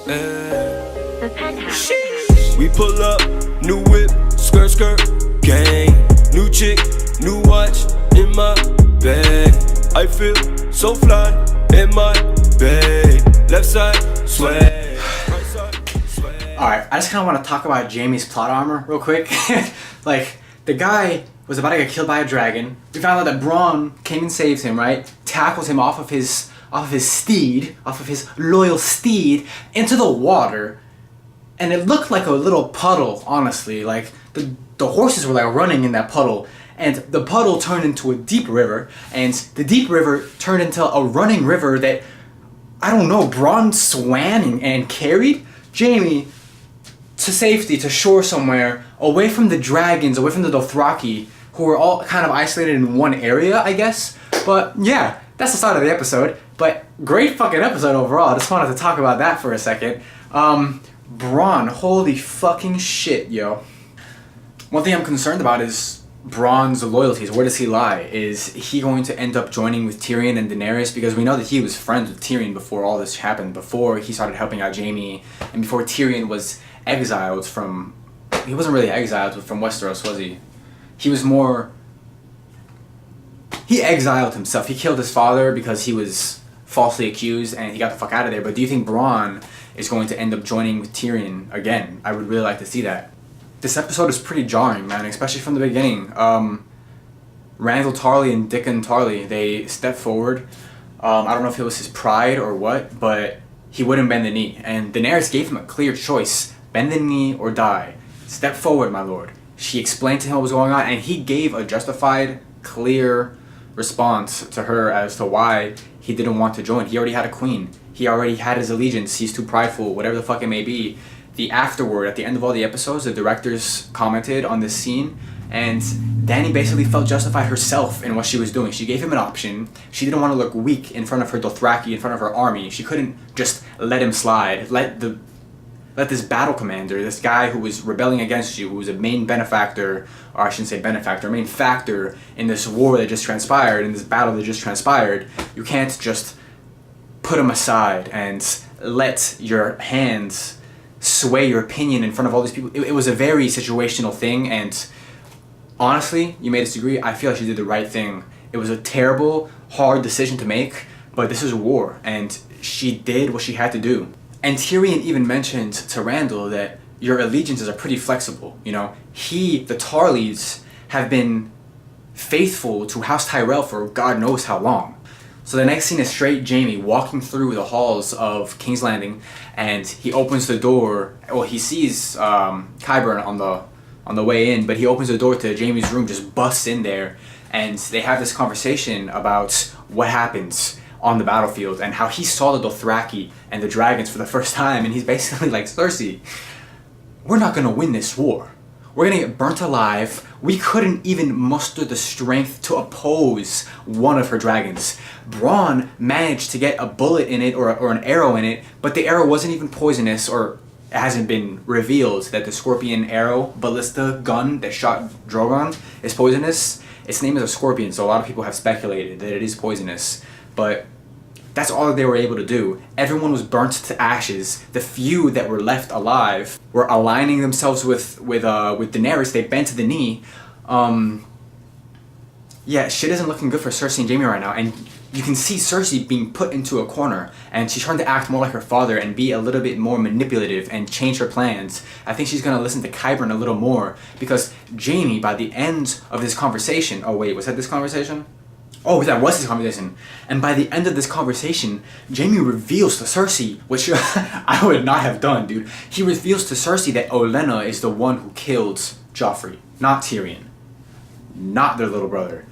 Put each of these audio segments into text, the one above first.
The penthouse. We pull up, new whip, skirt, skirt, gang. New chick, new watch in my bag. I feel so fly in my bag. Left side, swag. Right side, swag. Alright, I just kind of want to talk about Jamie's plot armor real quick. Like, the guy was about to get killed by a dragon. We found out that Bronn came and saves him, right? Tackles him off of his loyal steed, into the water. And it looked like a little puddle, honestly. Like, the horses were like running in that puddle. And the puddle turned into a deep river. And the deep river turned into a running river that, I don't know, Bronn swam and carried Jamie to safety, to shore somewhere, away from the dragons, away from the Dothraki, who were all kind of isolated in one area, I guess. But yeah, that's the start of the episode. But great fucking episode overall. I just wanted to talk about that for a second. Bronn, holy fucking shit, yo. One thing I'm concerned about is Bronn's loyalties. Where does he lie? Is he going to end up joining with Tyrion and Daenerys? Because we know that he was friends with Tyrion before all this happened, before he started helping out Jamie, and before Tyrion was exiled from... He wasn't really exiled from Westeros, was he? He was more... He exiled himself. He killed his father because he was falsely accused and he got the fuck out of there. But do you think Bronn is going to end up joining with Tyrion again? I would really like to see that. This episode is pretty jarring, man, especially from the beginning. Randall Tarly and Dickon Tarly, they stepped forward. I don't know if it was his pride or what, but he wouldn't bend the knee. And Daenerys gave him a clear choice. Bend the knee or die. Step forward, my lord. She explained to him what was going on, and he gave a justified, clear response to her as to why he didn't want to join. He already had a queen. He already had his allegiance. He's too prideful, whatever the fuck it may be. The afterword, at the end of all the episodes, the directors commented on this scene, and Dany basically felt justified herself in what she was doing. She gave him an option. She didn't want to look weak in front of her Dothraki, in front of her army. She couldn't just let him slide. Let this battle commander, this guy who was rebelling against you, who was a main benefactor, or I shouldn't say benefactor, main factor in this war that just transpired, in this battle that just transpired, you can't just put him aside and let your hands sway your opinion in front of all these people. It was a very situational thing, and honestly, you may disagree, I feel like she did the right thing. It was a terrible, hard decision to make, but this is war, and she did what she had to do. And Tyrion even mentioned to Randall that your allegiances are pretty flexible, you know? The Tarlys, have been faithful to House Tyrell for God knows how long. So the next scene is straight Jamie walking through the halls of King's Landing, and he opens the door. Well, he sees Qyburn on the way in, but he opens the door to Jamie's room, just busts in there, and they have this conversation about what happens on the battlefield and how he saw the Dothraki and the dragons for the first time, and he's basically like, Cersei, we're not gonna win this war. We're gonna get burnt alive. We couldn't even muster the strength to oppose one of her dragons. Bronn managed to get a bullet in it or an arrow in it, but the arrow wasn't even poisonous, or it hasn't been revealed that the Scorpion arrow ballista gun that shot Drogon is poisonous. Its name is a Scorpion, so a lot of people have speculated that it is poisonous, but that's all they were able to do. Everyone was burnt to ashes. The few that were left alive were aligning themselves with Daenerys. They bent to the knee. Yeah, shit isn't looking good for Cersei and Jamie right now, and you can see Cersei being put into a corner, and she's trying to act more like her father and be a little bit more manipulative and change her plans. I think she's gonna listen to Qyburn a little more, because Jamie, by the end of this conversation... Oh wait, was that this conversation? Oh, that was his conversation. And by the end of this conversation, Jamie reveals to Cersei, which I would not have done, dude. He reveals to Cersei that Olenna is the one who killed Joffrey, not Tyrion. Not their little brother.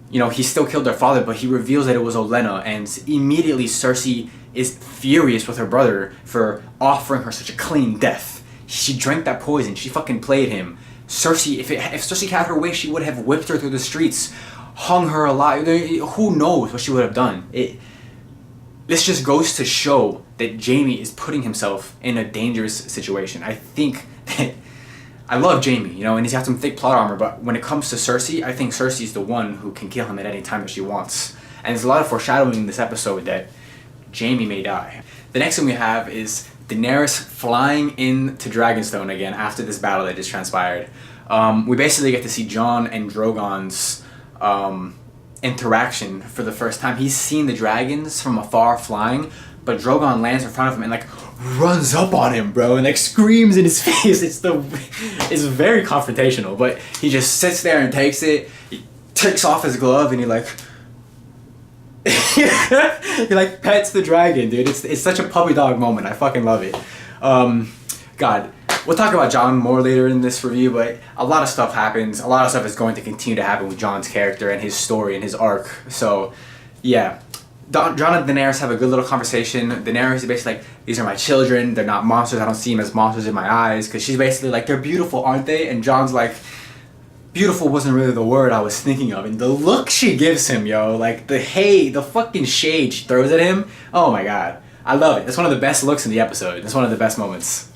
You know, he still killed their father, but he reveals that it was Olenna, and immediately Cersei is furious with her brother for offering her such a clean death. She drank that poison. She fucking played him. Cersei, if Cersei had her way, she would have whipped her through the streets, hung her alive. Who knows what she would have done. This just goes to show that Jamie is putting himself in a dangerous situation. I think that... I love Jamie, you know, and he's got some thick plot armor, but when it comes to Cersei, I think Cersei's the one who can kill him at any time that she wants. And there's a lot of foreshadowing in this episode that Jamie may die. The next thing we have is Daenerys flying into Dragonstone again after this battle that just transpired. We basically get to see Jon and Drogon's interaction for the first time. He's seen the dragons from afar flying, but Drogon lands in front of him and like runs up on him, bro, and like screams in his face. It's very confrontational, but he just sits there and takes it. He takes off his glove and he like he like pets the dragon, dude. It's such a puppy dog moment. I fucking love it. God, we'll talk about Jon more later in this review, but a lot of stuff happens. A lot of stuff is going to continue to happen with Jon's character and his story and his arc. So, yeah. Jon and Daenerys have a good little conversation. Daenerys is basically like, these are my children. They're not monsters. I don't see them as monsters in my eyes. Because she's basically like, they're beautiful, aren't they? And Jon's like, beautiful wasn't really the word I was thinking of. And the look she gives him, yo. Like, the fucking shade she throws at him. Oh my god. I love it. It's one of the best looks in the episode. It's one of the best moments.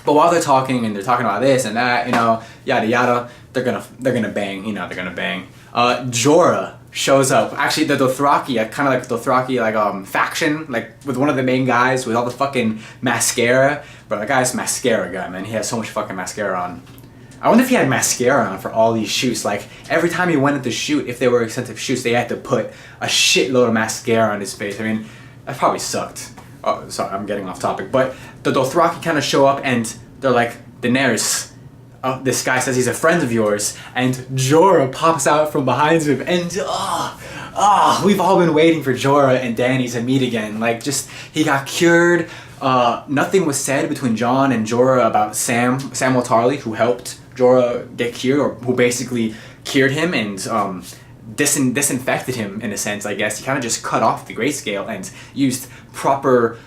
But while they're talking and they're talking about this and that, you know, yada yada, they're gonna bang, you know, they're gonna bang. Jorah shows up. Actually, the Dothraki, kind of like Dothraki, like faction, like with one of the main guys with all the fucking mascara. But the guy's mascara guy, man. He has so much fucking mascara on. I wonder if he had mascara on for all these shoots. Like every time he went into shoot, if they were extensive shoots, they had to put a shitload of mascara on his face. I mean, that probably sucked. Oh, sorry, I'm getting off topic. But the Dothraki kind of show up and they're like, Daenerys, this guy says he's a friend of yours, and Jorah pops out from behind him, and we've all been waiting for Jorah and Dany to meet again. Like, just, he got cured. Nothing was said between Jon and Jorah about Samwell Tarly, who helped Jorah get cured, or who basically cured him and disinfected him in a sense, I guess. He kind of just cut off the grayscale and used proper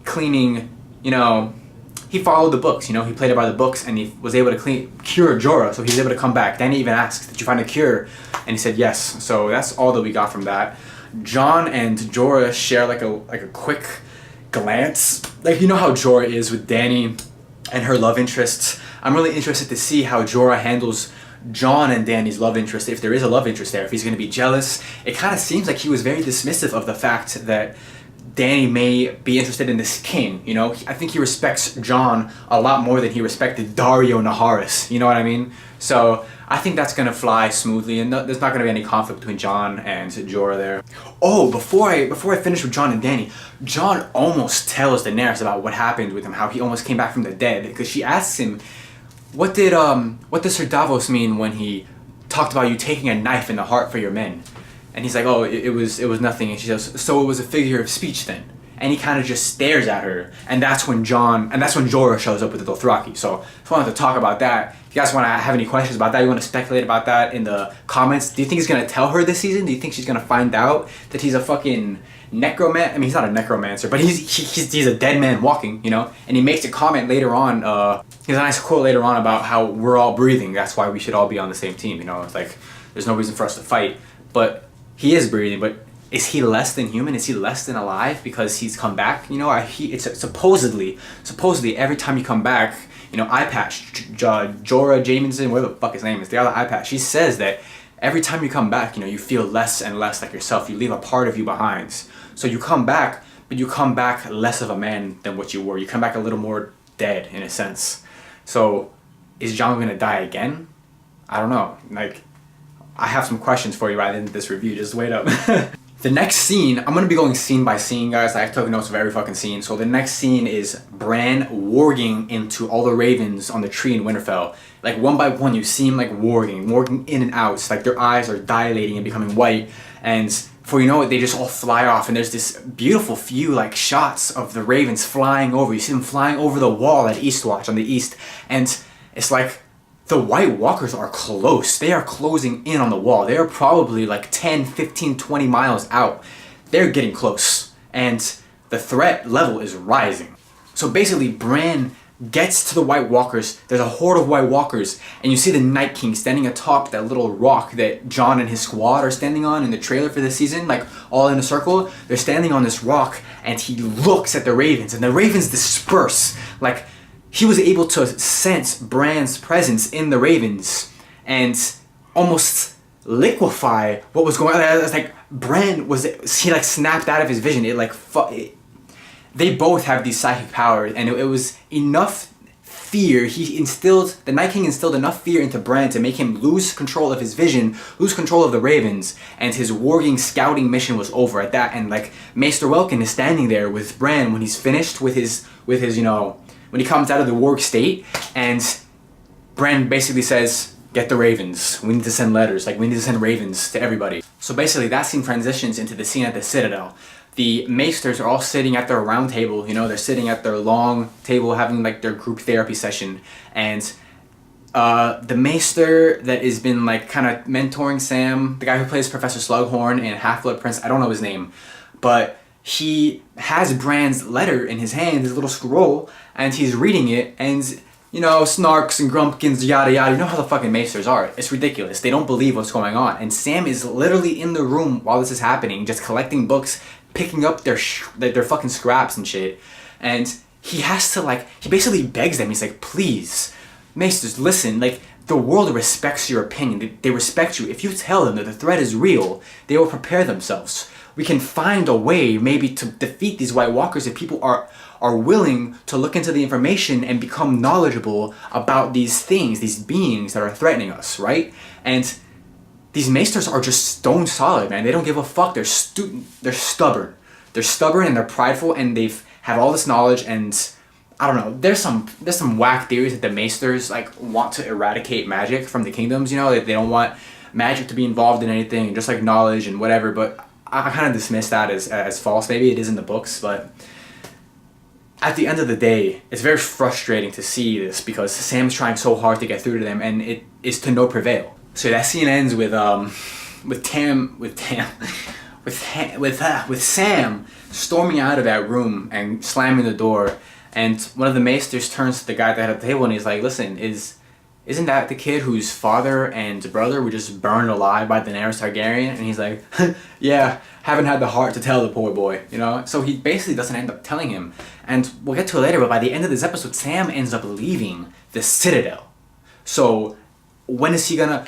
cleaning, you know. He followed the books, you know, he played it by the books, and he was able to cure Jorah, so he was able to come back. Danny even asked, did you find a cure? And he said yes. So that's all that we got from that. Jon and Jorah share like a quick glance. Like, you know how Jorah is with Dany and her love interests. I'm really interested to see how Jorah handles Jon and Dany's love interest, if there is a love interest there, if he's going to be jealous. It kind of seems like he was very dismissive of the fact that Dany may be interested in this king, you know? I think he respects Jon a lot more than he respected Daario Naharis, you know what I mean? So I think that's gonna fly smoothly, and there's not gonna be any conflict between Jon and Jorah there. Oh, before I finish with Jon and Dany, Jon almost tells Daenerys about what happened with him, how he almost came back from the dead, because she asks him, what does Sir Davos mean when he talked about you taking a knife in the heart for your men? And he's like, oh, it was nothing. And she says, so it was a figure of speech then. And he kind of just stares at her. And that's when Jorah shows up with the Dothraki. So I just wanted to talk about that. If you guys want to have any questions about that, you want to speculate about that in the comments. Do you think he's going to tell her this season? Do you think she's going to find out that he's a fucking necromancer? I mean, he's not a necromancer, but he's a dead man walking, you know? And he makes a comment later on. He has a nice quote later on about how we're all breathing. That's why we should all be on the same team, you know? It's like, there's no reason for us to fight. But he is breathing, but is he less than human? Is he less than alive because he's come back? You know, it's supposedly every time you come back, you know, Eye Patch, Jorah Jameson, whatever the fuck his name is, the other Eye Patch, she says that every time you come back, you know, you feel less and less like yourself. You leave a part of you behind. So you come back, but you come back less of a man than what you were. You come back a little more dead in a sense. So is Jon gonna die again? I don't know. Like, I have some questions for you right into this review. Just wait up. The next scene, I'm going to be going scene by scene, guys. I took notes of every fucking scene. So the next scene is Bran warging into all the ravens on the tree in Winterfell. Like, one by one, you see him, like, warging in and out. It's like their eyes are dilating and becoming white. And before you know it, they just all fly off. And there's this beautiful few, like, shots of the ravens flying over. You see them flying over the wall at Eastwatch on the east. And it's like, the White Walkers are close. They are closing in on the wall. They are probably like 10, 15, 20 miles out. They're getting close. And the threat level is rising. So basically, Bran gets to the White Walkers. There's a horde of White Walkers. And you see the Night King standing atop that little rock that Jon and his squad are standing on in the trailer for this season. Like, all in a circle. They're standing on this rock. And he looks at the ravens. And the ravens disperse. Like, he was able to sense Bran's presence in the ravens and almost liquefy what was going on. It's like Bran he like snapped out of his vision. they both have these psychic powers, and it was enough fear. The Night King instilled enough fear into Bran to make him lose control of his vision, lose control of the Ravens, and his warging scouting mission was over at that. And like Maester Welkin is standing there with Bran when he's finished with his when he comes out of the warg state, and Bran basically says, "Get the Ravens. We need to send letters. Like, we need to send ravens to everybody." So basically that scene transitions into the scene at the Citadel. The Maesters are all sitting at their round table, they're sitting at their long table having like their group therapy session, and the Maester that has been like kind of mentoring Sam, the guy who plays Professor Slughorn in Half-Blood Prince, I don't know his name, but he has Bran's letter in his hand, his little scroll, and he's reading it, and snarks and grumpkins, yada yada. You know how the fucking Maesters are. It's ridiculous. They don't believe what's going on. And Sam is literally in the room while this is happening, just collecting books, picking up their fucking scraps and shit. And he has to he basically begs them. He's like, "Please, Maesters, listen. Like, the world respects your opinion. They respect you. If you tell them that the threat is real, they will prepare themselves. We can find a way maybe to defeat these White Walkers if people are willing to look into the information and become knowledgeable about these things, these beings that are threatening us, right?" And these Maesters are just stone solid, man. They don't give a fuck. They're stubborn. They're stubborn and they're prideful, and have all this knowledge. And I don't know. There's some whack theories that the Maesters want to eradicate magic from the kingdoms. That they don't want magic to be involved in anything, just like knowledge and whatever. But I kind of dismiss that as false. Maybe it is in the books, but at the end of the day, it's very frustrating to see this because Sam's trying so hard to get through to them, and it is to no prevail. So that scene ends with Sam storming out of that room and slamming the door, and one of the Maesters turns to the guy at the head of the table and he's like, "Listen, isn't that the kid whose father and brother were just burned alive by Daenerys Targaryen?" And he's like, "Yeah, haven't had the heart to tell the poor boy," So he basically doesn't end up telling him. And we'll get to it later, but by the end of this episode, Sam ends up leaving the Citadel. So when is he gonna...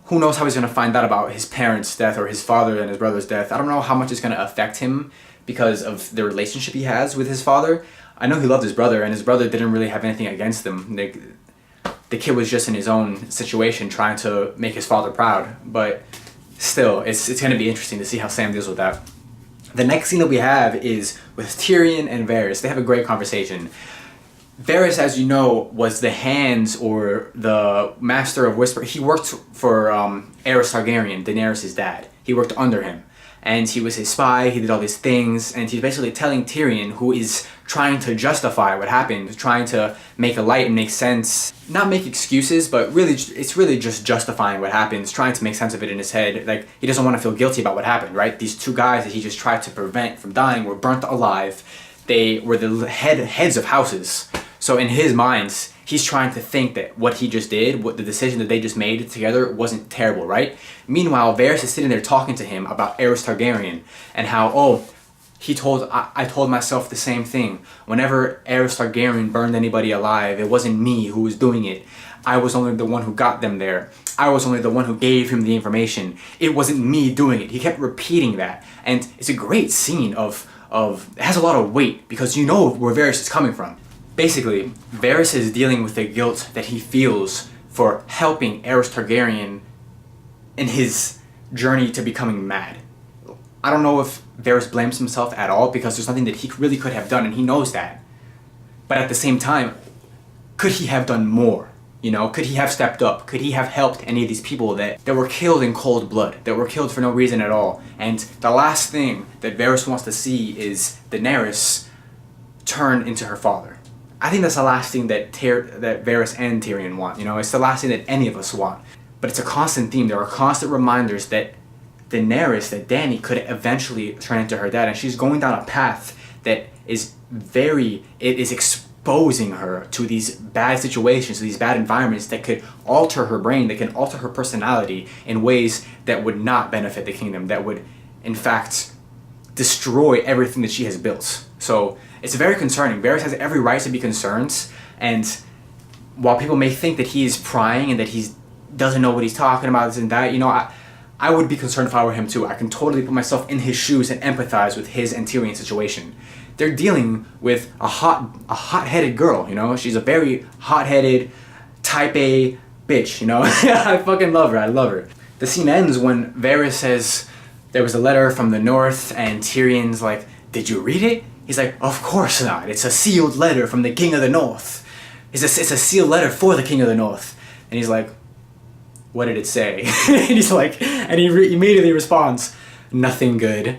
Who knows how he's gonna find out about his parents' death or his father and his brother's death. I don't know how much it's gonna affect him because of the relationship he has with his father. I know he loved his brother, and his brother didn't really have anything against him. The kid was just in his own situation trying to make his father proud. But still, it's going to be interesting to see how Sam deals with that. The next scene that we have is with Tyrion and Varys. They have a great conversation. Varys, as you know, was the hands or the master of Whisper. He worked for Aerys Targaryen, Daenerys' dad. He worked under him. And he was his spy, he did all these things, and he's basically telling Tyrion, who is trying to justify what happened, trying to make a light and make sense, not make excuses, but really, it's really just justifying what happened, trying to make sense of it in his head. Like, he doesn't want to feel guilty about what happened, right? These two guys that he just tried to prevent from dying were burnt alive. They were the heads of houses. So in his mind, he's trying to think that what he just did, what the decision that they just made together wasn't terrible, right? Meanwhile, Varys is sitting there talking to him about Aerys Targaryen and how, I told myself the same thing. Whenever Aerys Targaryen burned anybody alive, it wasn't me who was doing it. I was only the one who got them there. I was only the one who gave him the information. It wasn't me doing it. He kept repeating that. And it's a great scene it has a lot of weight because you know where Varys is coming from. Basically, Varys is dealing with the guilt that he feels for helping Aerys Targaryen in his journey to becoming mad. I don't know if Varys blames himself at all because there's nothing that he really could have done and he knows that. But at the same time, could he have done more? Could he have stepped up? Could he have helped any of these people that were killed in cold blood, that were killed for no reason at all? And the last thing that Varys wants to see is Daenerys turn into her father. I think that's the last thing that Varys and Tyrion want. It's the last thing that any of us want. But it's a constant theme. There are constant reminders that Daenerys, that Dany could eventually turn into her dad, and she's going down a path that is exposing her to these bad situations, to these bad environments that could alter her brain, that can alter her personality in ways that would not benefit the kingdom, that would, in fact, destroy everything that she has built. So it's very concerning. Varys has every right to be concerned, and while people may think that he is prying and that he doesn't know what he's talking about, this and that, I would be concerned if I were him too. I can totally put myself in his shoes and empathize with his and Tyrion's situation. they're dealing with a hot-headed girl, you know? She's a very hot-headed, type A bitch, you know? I fucking love her, I love her. The scene ends when Varys says there was a letter from the north, and Tyrion's like, did you read it? He's like, of course not, it's a sealed letter from the King of the North. It's a sealed letter for the King of the North. And he's like, what did it say? And he's like, and he immediately responds, nothing good.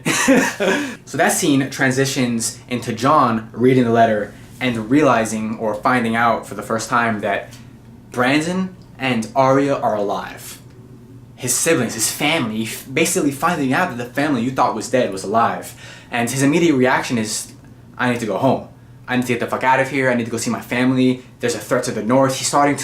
So that scene transitions into Jon reading the letter and realizing or finding out for the first time that Brandon and Arya are alive. His siblings, his family, basically finding out that the family you thought was dead was alive. And his immediate reaction is, I need to go home. I need to get the fuck out of here. I need to go see my family. There's a threat to the north. He's starting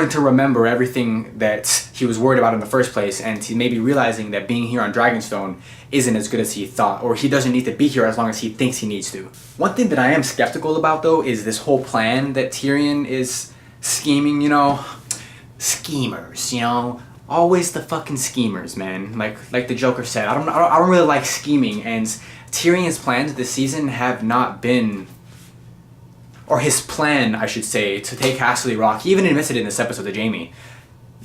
to remember everything that he was worried about in the first place, and he may be realizing that being here on Dragonstone isn't as good as he thought, or he doesn't need to be here as long as he thinks he needs to. One thing that I am skeptical about, though, is this whole plan that Tyrion is scheming, you know? Schemers, you know? Always the fucking schemers, man. Like the Joker said, I don't really like scheming, and Tyrion's plans this season have not been, or his plan, I should say, to take Casterly Rock. He even admitted in this episode to Jaime.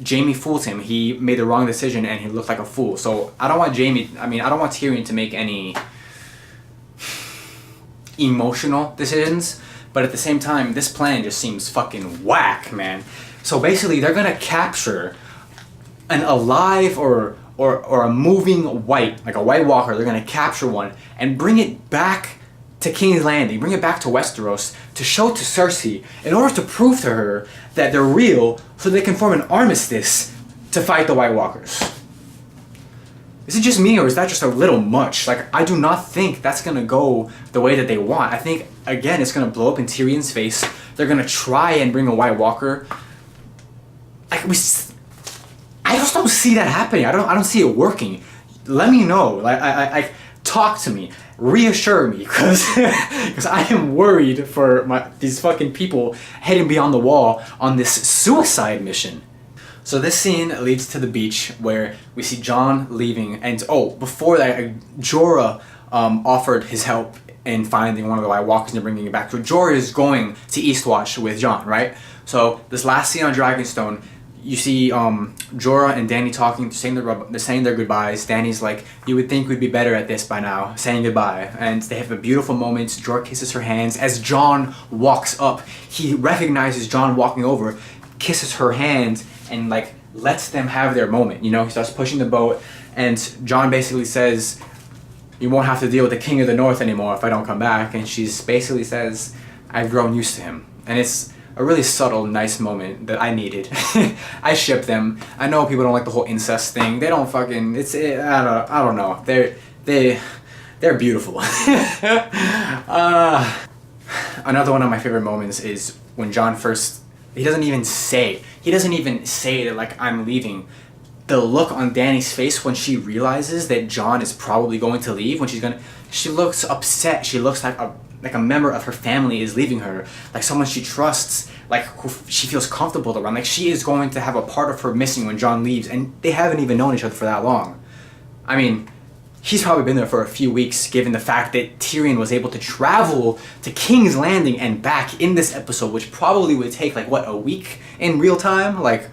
Jaime fooled him. He made the wrong decision and he looked like a fool. So I don't want Tyrion to make any emotional decisions, but at the same time, this plan just seems fucking whack, man. So basically, they're gonna capture an alive or a moving white, like a White Walker. They're gonna capture one and bring it back to King's Landing, bring it back to Westeros to show to Cersei in order to prove to her that they're real, so they can form an armistice to fight the White Walkers. Is it just me, or is that just a little much? Like, I do not think that's gonna go the way that they want. I think, again, it's gonna blow up in Tyrion's face. They're gonna try and bring a White Walker. I just don't see that happening. I don't see it working. Let me know. Like, talk to me. Reassure me, because I am worried for these fucking people heading beyond the wall on this suicide mission. So this scene leads to the beach where we see Jon leaving, and before that, Jorah offered his help in finding one of the White Walkers and bringing it back. So Jorah is going to Eastwatch with Jon, right? So this last scene on Dragonstone, you see Jorah and Dany talking, saying their goodbyes. Dany's like, you would think we'd be better at this by now, saying goodbye. And they have a beautiful moment. Jorah kisses her hands. As Jon walks up, he recognizes Jon walking over, kisses her hand, and like lets them have their moment. You know, he starts pushing the boat, and Jon basically says, you won't have to deal with the King of the North anymore if I don't come back. And she basically says, I've grown used to him. And it's a really subtle, nice moment that I needed. I ship them. I know people don't like the whole incest thing. They don't fucking. I don't know. They're beautiful. Another one of my favorite moments is when Jon first. He doesn't even say that like I'm leaving. The look on Dany's face when she realizes that Jon is probably going to leave. She looks upset. She looks like a member of her family is leaving her, like someone she trusts, like who she feels comfortable around, like she is going to have a part of her missing when Jon leaves, and they haven't even known each other for that long. I mean, he's probably been there for a few weeks, given the fact that Tyrion was able to travel to King's Landing and back in this episode, which probably would take like a week in real time. Like,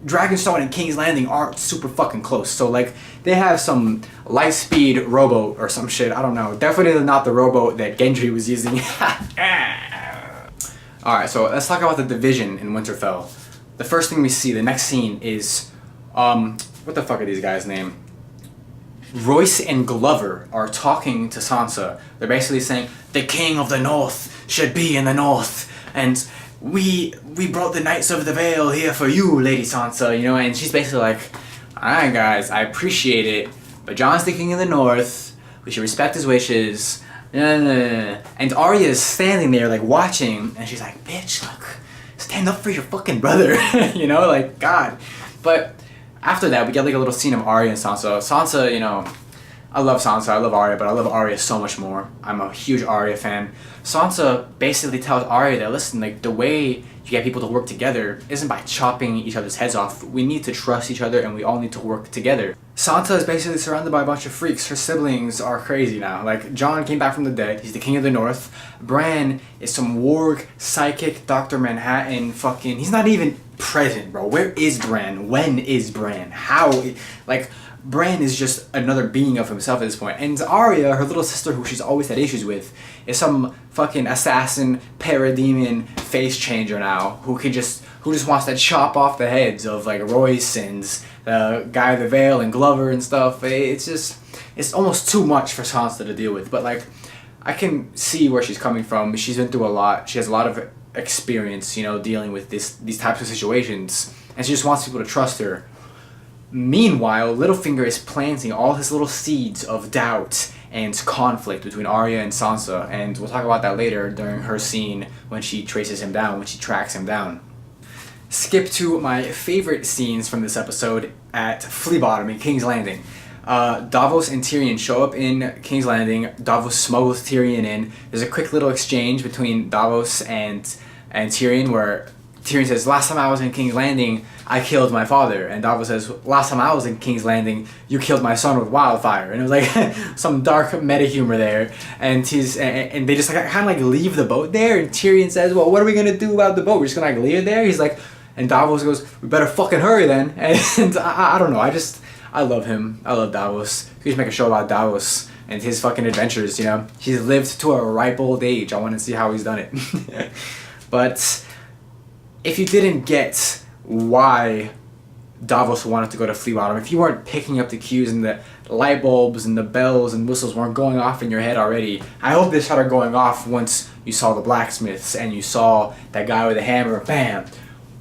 Dragonstone and King's Landing aren't super fucking close, so like they have some light speed rowboat or some shit. I don't know. Definitely not the rowboat that Gendry was using. All right, so let's talk about the division in Winterfell. The first thing we see, the next scene is what the fuck are these guys' name? Royce and Glover are talking to Sansa. They're basically saying the King of the North should be in the North, and we brought the Knights of the Vale here for you, Lady Sansa, you know, and she's basically like, alright guys, I appreciate it, but Jon's the King of the North, we should respect his wishes, and Arya is standing there like watching, and she's like, bitch, look, stand up for your fucking brother, you know, like, God. But after that, we get like a little scene of Arya and Sansa. Sansa, you know, I love Sansa, I love Arya, but I love Arya so much more. I'm a huge Arya fan. Sansa basically tells Arya that, listen, like, the way you get people to work together isn't by chopping each other's heads off. We need to trust each other and we all need to work together. Sansa is basically surrounded by a bunch of freaks. Her siblings are crazy now. Like, Jon came back from the dead. He's the king of the north. Bran is some warg, psychic, Dr. Manhattan, fucking... He's not even present, bro. Where is Bran? When is Bran? How? Like... Bran is just another being of himself at this point. And Arya, her little sister who she's always had issues with, is some fucking assassin, parademon face changer now who just wants to chop off the heads of like Royce and the guy with the veil and Glover and stuff. It's almost too much for Sansa to deal with. But like, I can see where she's coming from. She's been through a lot. She has a lot of experience, you know, dealing with these types of situations. And she just wants people to trust her. Meanwhile, Littlefinger is planting all his little seeds of doubt and conflict between Arya and Sansa, and we'll talk about that later during her scene when she traces him down, when she tracks him down. Skip to my favorite scenes from this episode at Flea Bottom in King's Landing. Davos and Tyrion show up in King's Landing. Davos smuggles Tyrion in. There's a quick little exchange between Davos and Tyrion where Tyrion says, last time I was in King's Landing, I killed my father. And Davos says, last time I was in King's Landing, you killed my son with wildfire. And it was like some dark meta humor there. And and they just like kind of like leave the boat there. And Tyrion says, well, what are we going to do about the boat? We're just going to like leave it there? He's like, and Davos goes, we better fucking hurry then. And I don't know. I love him. I love Davos. We should make a show about Davos and his fucking adventures, you know. He's lived to a ripe old age. I want to see how he's done it. But if you didn't get why Davos wanted to go to Flea Bottom, if you weren't picking up the cues and the light bulbs and the bells and whistles weren't going off in your head already, I hope they started going off once you saw the blacksmiths and you saw that guy with the hammer, bam,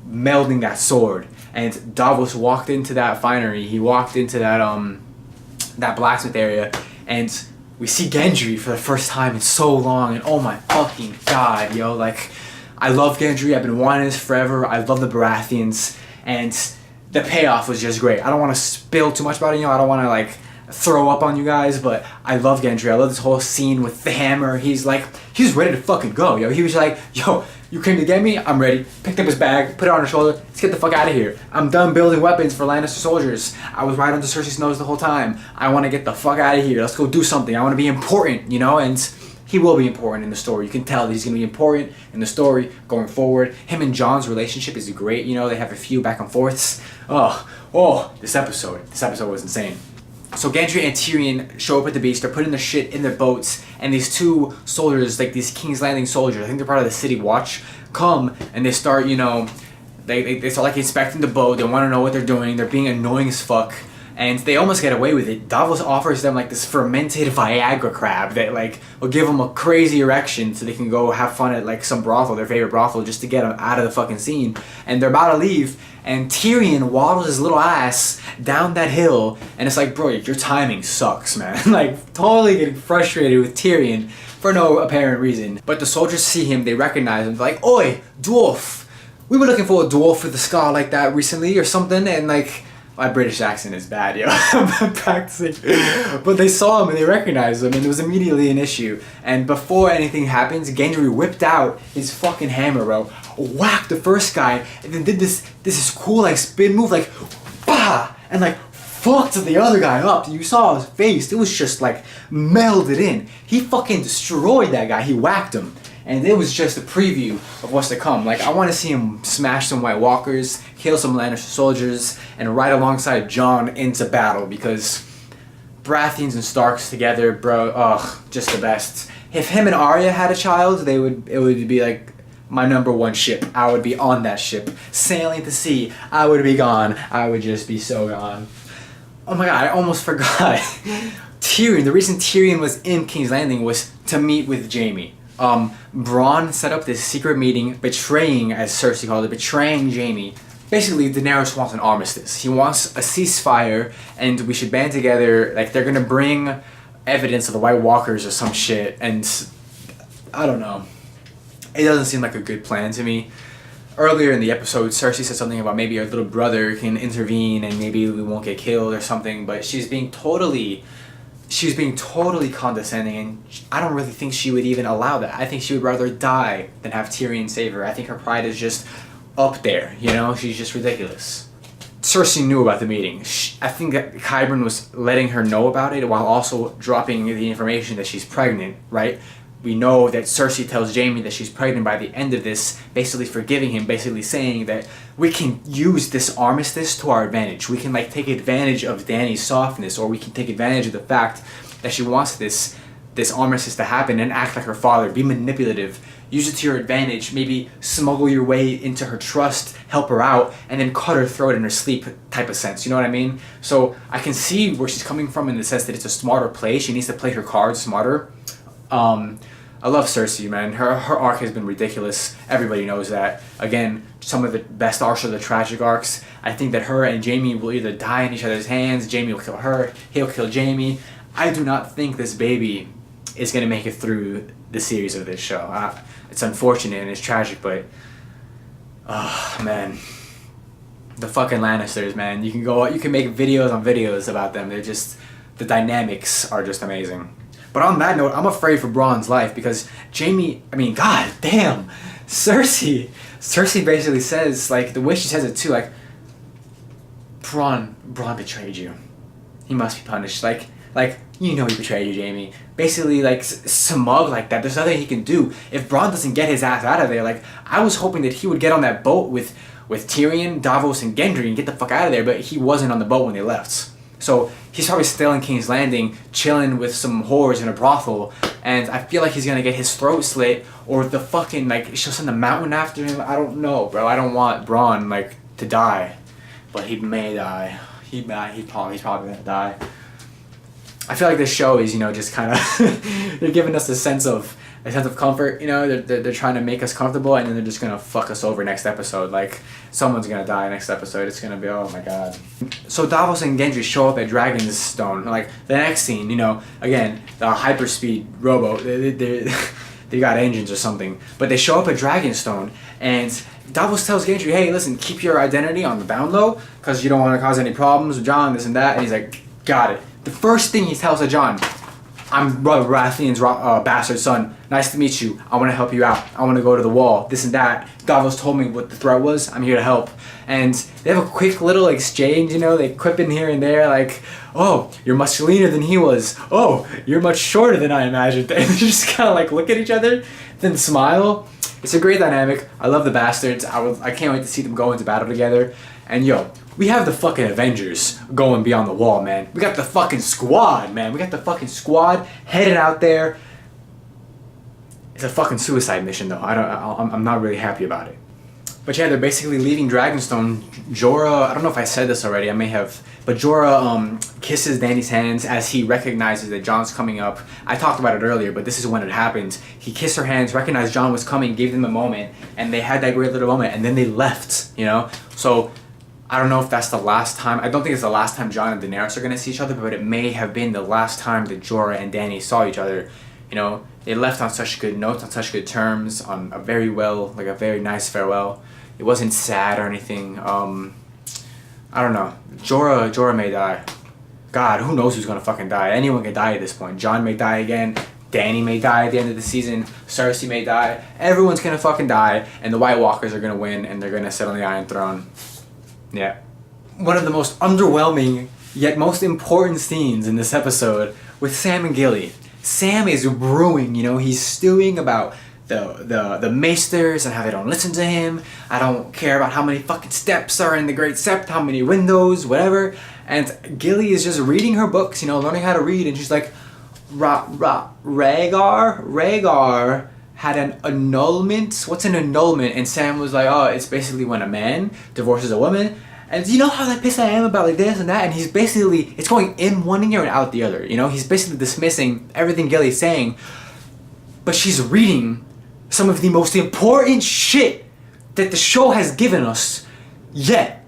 melding that sword. And Davos walked into that finery, he walked into that blacksmith area, and we see Gendry for the first time in so long, and oh my fucking god, yo, like, I love Gendry, I've been wanting this forever, I love the Baratheons, and the payoff was just great. I don't want to spill too much about it, you know, I don't want to like throw up on you guys, but I love Gendry, I love this whole scene with the hammer. He's ready to fucking go, yo. He was like, yo, you came to get me? I'm ready. Picked up his bag, put it on his shoulder, let's get the fuck out of here. I'm done building weapons for Lannister soldiers. I was right under Cersei's nose the whole time. I want to get the fuck out of here. Let's go do something. I want to be important, you know, and he will be important in the story. You can tell that he's going to be important in the story going forward. Him and Jon's relationship is great. You know, they have a few back and forths. Oh, this episode was insane. So Gendry and Tyrion show up at the beach. They're putting their shit in their boats. And these two soldiers, like these King's Landing soldiers, I think they're part of the City Watch, come and they start, you know, they start like inspecting the boat. They want to know what they're doing. They're being annoying as fuck. And they almost get away with it. Davos offers them like this fermented Viagra crab that like will give them a crazy erection so they can go have fun at like some brothel, their favorite brothel, just to get them out of the fucking scene. And they're about to leave, and Tyrion waddles his little ass down that hill, and it's like, bro, your timing sucks, man. Like, totally getting frustrated with Tyrion for no apparent reason. But the soldiers see him, they recognize him, they're like, oi, dwarf! We were looking for a dwarf with a scar like that recently or something, and like, my British accent is bad, yo. I'm practicing. But they saw him and they recognized him, and it was immediately an issue. And before anything happens, Gendry whipped out his fucking hammer, bro. Whacked the first guy, and then did this cool like spin move, like, bah! And like, fucked the other guy up. You saw his face. It was just like melded in. He fucking destroyed that guy. He whacked him. And it was just a preview of what's to come. Like, I want to see him smash some White Walkers, kill some Lannister soldiers, and ride alongside Jon into battle, because Baratheons and Starks together, bro, ugh, just the best. If him and Arya had a child, it would be like my number one ship. I would be on that ship, sailing to sea. I would be gone. I would just be so gone. Oh my god, I almost forgot. Tyrion, the reason Tyrion was in King's Landing was to meet with Jaime. Bronn set up this secret meeting, betraying, as Cersei called it, betraying Jaime. Basically, Daenerys wants an armistice. He wants a ceasefire, and we should band together. Like, they're gonna bring evidence of the White Walkers or some shit, and I don't know. It doesn't seem like a good plan to me. Earlier in the episode, Cersei said something about maybe her little brother can intervene and maybe we won't get killed or something, but she's being totally she was being totally condescending, and I don't really think she would even allow that. I think she would rather die than have Tyrion save her. I think her pride is just up there, you know? She's just ridiculous. Cersei knew about the meeting. I think that Qyburn was letting her know about it while also dropping the information that she's pregnant, right? We know that Cersei tells Jaime that she's pregnant by the end of this, basically forgiving him, basically saying that we can use this armistice to our advantage. We can like take advantage of Dany's softness, or we can take advantage of the fact that she wants this armistice to happen and act like her father, be manipulative, use it to your advantage, maybe smuggle your way into her trust, help her out, and then cut her throat in her sleep type of sense, you know what I mean? So I can see where she's coming from in the sense that it's a smarter play. She needs to play her cards smarter. I love Cersei, man. Her arc has been ridiculous. Everybody knows that. Again, some of the best arcs are the tragic arcs. I think that her and Jaime will either die in each other's hands. Jaime will kill her. He'll kill Jaime. I do not think this baby is going to make it through the series of this show. It's unfortunate and it's tragic, but... Oh, man. The fucking Lannisters, man. You can make videos on videos about them. They're just... The dynamics are just amazing. But on that note, I'm afraid for Bronn's life because Jaime, I mean, god damn, Cersei basically says, like, the way she says it too, like, Bronn betrayed you. He must be punished. Like, you know he betrayed you, Jaime. Basically, like, smug like that. There's nothing he can do. If Bronn doesn't get his ass out of there, like, I was hoping that he would get on that boat with Tyrion, Davos, and Gendry and get the fuck out of there, but he wasn't on the boat when they left. So he's probably still in King's Landing, chilling with some whores in a brothel, and I feel like he's gonna get his throat slit, or the fucking, like, she'll send a mountain after him. I don't know, bro. I don't want Bronn, like, to die, but he may die. He's probably gonna die. I feel like this show is, you know, just kind of they're giving us a sense of comfort, you know. They're trying to make us comfortable, and then they're just gonna fuck us over next episode. Like, someone's gonna die next episode. It's gonna be, oh my god. So Davos and Gendry show up at Dragonstone. Like, the next scene, you know, again, the hyperspeed rowboat, they got engines or something, but they show up at Dragonstone, and Davos tells Gendry, hey, listen, keep your identity on the down low, because you don't want to cause any problems with Jon, this and that. And he's like, got it. The first thing he tells Jon, I'm Baratheon's bastard son. Nice to meet you. I want to help you out. I want to go to the wall. This and that. Davos told me what the threat was. I'm here to help. And they have a quick little exchange, you know. They quip in here and there, like, oh, you're much leaner than he was. Oh, you're much shorter than I imagined. And they just kind of like look at each other, then smile. It's a great dynamic. I love the bastards. I can't wait to see them go into battle together. And yo, we have the fucking Avengers going beyond the wall, man. We got the fucking squad, man. We got the fucking squad headed out there. It's a fucking suicide mission, though. I'm not really happy about it. But yeah, they're basically leaving Dragonstone. Jorah, I don't know if I said this already, I may have, but Jorah kisses Dany's hands as he recognizes that Jon's coming up. I talked about it earlier, but this is when it happened. He kissed her hands, recognized Jon was coming, gave them a moment, and they had that great little moment, and then they left, you know? So, I don't know if that's the last time. I don't think it's the last time Jon and Daenerys are going to see each other, but it may have been the last time that Jorah and Dany saw each other. You know, they left on such good notes, on such good terms, on a very nice farewell. It wasn't sad or anything. I don't know. Jorah may die. God, who knows who's going to fucking die. Anyone can die at this point. Jon may die again. Dany may die at the end of the season. Cersei may die. Everyone's going to fucking die, and the White Walkers are going to win, and they're going to sit on the Iron Throne. Yeah. One of the most underwhelming, yet most important scenes in this episode with Sam and Gilly. Sam is brewing, you know, he's stewing about the Maesters and how they don't listen to him. I don't care about how many fucking steps are in the Great Sept, how many windows, whatever. And Gilly is just reading her books, you know, learning how to read, and she's like, Rhaegar had an annulment. What's an annulment? And Sam was like, oh, it's basically when a man divorces a woman. And you know how that pissed I am about like this and that? And he's basically, it's going in one ear and out the other. You know, he's basically dismissing everything Gilly's saying. But she's reading some of the most important shit that the show has given us yet.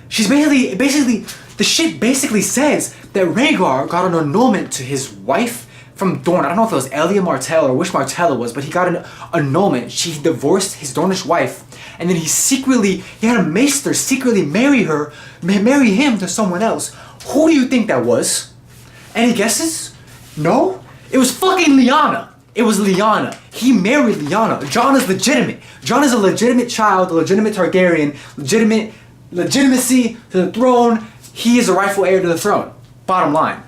She's basically, the shit basically says that Rhaegar got an annulment to his wife from Dorne. I don't know if it was Elia Martell or which Martell it was, but he got an annulment. She divorced his Dornish wife, and then he had a maester secretly marry him to someone else. Who do you think that was? Any guesses? No? It was fucking Lyanna. It was Lyanna. He married Lyanna. Jon is legitimate. Jon is a legitimate child, a legitimate Targaryen, legitimacy to the throne. He is a rightful heir to the throne. Bottom line.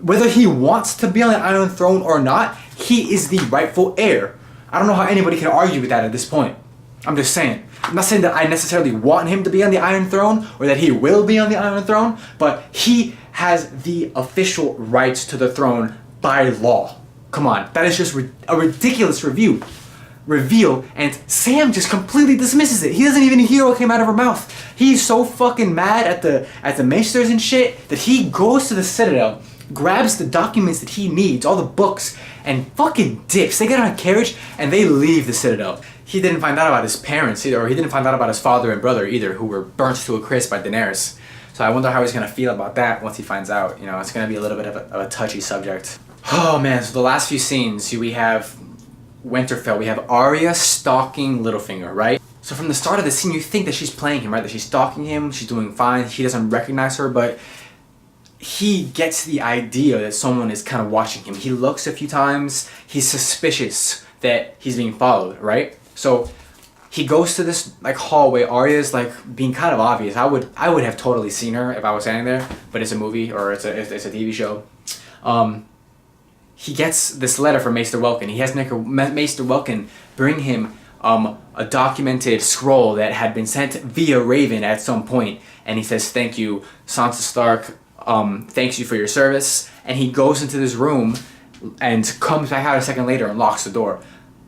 Whether he wants to be on the Iron Throne or not, he is the rightful heir. I don't know how anybody can argue with that at this point. I'm just saying. I'm not saying that I necessarily want him to be on the Iron Throne or that he will be on the Iron Throne, but he has the official rights to the throne by law. Come on, that is just a ridiculous reveal, and Sam just completely dismisses it. He doesn't even hear what came out of her mouth. He's so fucking mad at the Maesters and shit that he goes to the Citadel, grabs the documents that he needs, all the books, and fucking dips. They get on a carriage and they leave the Citadel. He didn't find out about his parents either, or he didn't find out about his father and brother either, who were burnt to a crisp by Daenerys. So I wonder how he's gonna feel about that once he finds out. You know, it's gonna be a little bit of a touchy subject. Oh man, so the last few scenes, we have Winterfell, we have Arya stalking Littlefinger, right? So from the start of the scene, you think that she's playing him, right? That she's stalking him, she's doing fine, he doesn't recognize her, but he gets the idea that someone is kind of watching him. He looks a few times, he's suspicious that he's being followed, right? So he goes to this like hallway. Arya's like being kind of obvious. I would have totally seen her if I was standing there, but it's a movie or it's a TV show. He gets this letter from Maester Welkin. He has Maester Welkin bring him a documented scroll that had been sent via Raven at some point, and he says, "Thank you, Sansa Stark. Thanks you for your service." And he goes into this room and comes back out a second later and locks the door.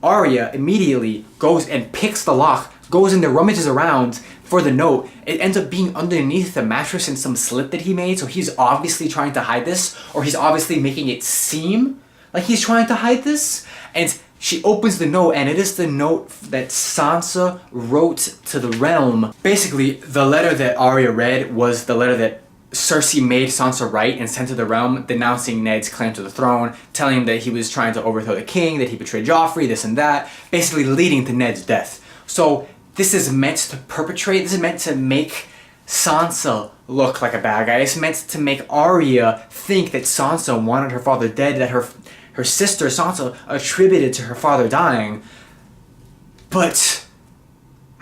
Arya immediately goes and picks the lock, goes in there, rummages around for the note. It ends up being underneath the mattress in some slit that he made, so he's obviously trying to hide this, or he's obviously making it seem like he's trying to hide this. And she opens the note, and it is the note that Sansa wrote to the realm. Basically, the letter that Arya read was the letter that Cersei made Sansa write and sent to the realm, denouncing Ned's claim to the throne, telling him that he was trying to overthrow the king, that he betrayed Joffrey, this and that, basically leading to Ned's death. So this is meant to perpetrate, this is meant to make Sansa look like a bad guy. It's meant to make Arya think that Sansa wanted her father dead, that her sister Sansa attributed to her father dying. But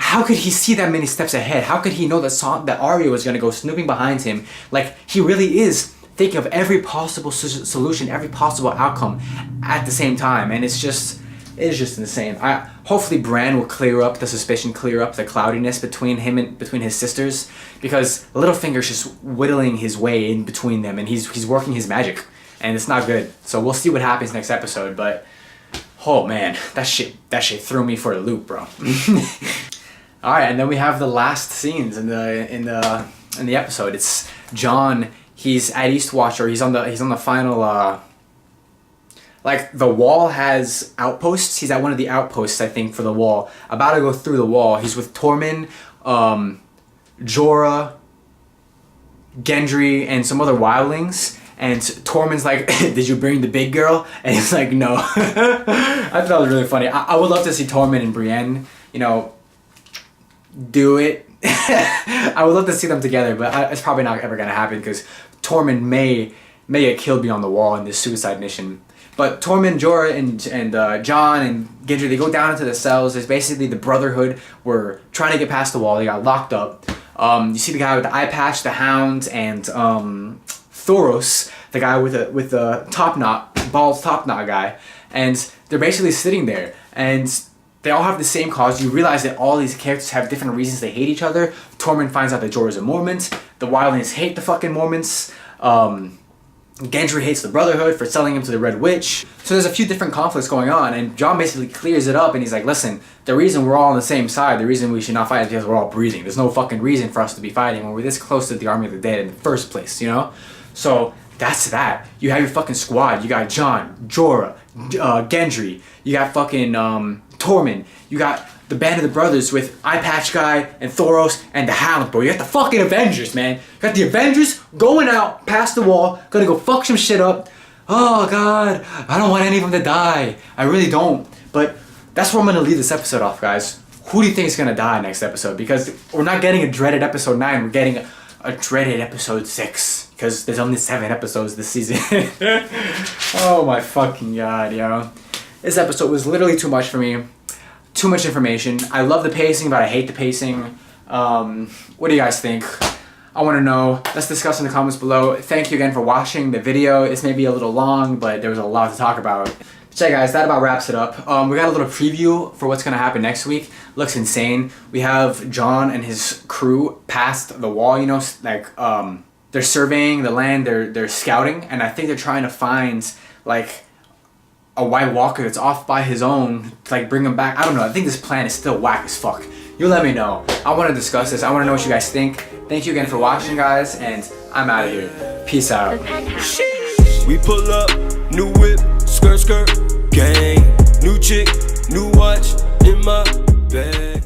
how could he see that many steps ahead? How could he know that Arya was going to go snooping behind him? Like, he really is thinking of every possible solution, every possible outcome at the same time. And it's just insane. Hopefully Bran will clear up the suspicion, clear up the cloudiness between him and between his sisters, because Littlefinger's just whittling his way in between them, and he's working his magic, and it's not good. So we'll see what happens next episode, but oh man, that shit threw me for a loop, bro. All right, and then we have the last scenes in the episode. It's Jon. He's at Eastwatch, or he's on the final. Like, the wall has outposts. He's at one of the outposts, I think, for the wall. About to go through the wall. He's with Tormund, Jorah, Gendry, and some other wildlings. And Tormund's like, "Did you bring the big girl?" And he's like, "No." I thought that was really funny. I would love to see Tormund and Brienne, do it. I would love to see them together, but it's probably not ever gonna happen because Tormund may get killed beyond the wall in this suicide mission. But Tormund, Jorah, and Jon and Gendry, they go down into the cells. There's basically the Brotherhood were trying to get past the wall. They got locked up. You see the guy with the eye patch, the Hound, and Thoros, the guy with the bald top knot guy, and they're basically sitting there, and they all have the same cause. You realize that all these characters have different reasons they hate each other. Tormund finds out that Jorah's a Mormon. The Wildlings hate the fucking Mormons. Gendry hates the Brotherhood for selling him to the Red Witch. So there's a few different conflicts going on, and Jon basically clears it up, and he's like, "Listen, the reason we're all on the same side, the reason we should not fight is because we're all breathing. There's no fucking reason for us to be fighting when we're this close to the army of the dead in the first place, So that's that. You have your fucking squad. You got Jon, Jorah, Gendry. You got fucking Tormund. You got the Band of the Brothers with Eye Patch Guy and Thoros and the Hound, bro. You got the fucking Avengers, man. You got the Avengers going out past the wall, gonna go fuck some shit up. Oh god, I don't want any of them to die. I really don't. But that's where I'm gonna leave this episode off, guys. Who do you think is gonna die next episode? Because we're not getting a dreaded episode 9, we're getting a dreaded episode 6. because there's only 7 episodes this season. Oh my fucking god, yo. This episode was literally too much for me. Too much information. I love the pacing, but I hate the pacing. What do you guys think? I want to know. Let's discuss in the comments below. Thank you again for watching the video. It's maybe a little long, but there was a lot to talk about. So yeah, guys, that about wraps it up. We got a little preview for what's going to happen next week. Looks insane. We have Jon and his crew past the wall, you know, like, they're surveying the land, they're scouting, and I think they're trying to find, like, a White Walker that's off by his own to, like, bring him back. I don't know. I think this plan is still whack as fuck. You let me know. I want to discuss this. I want to know what you guys think. Thank you again for watching, guys, and I'm out of here. Peace out. We pull up, new whip, skirt, gang. New chick, new watch in my bag.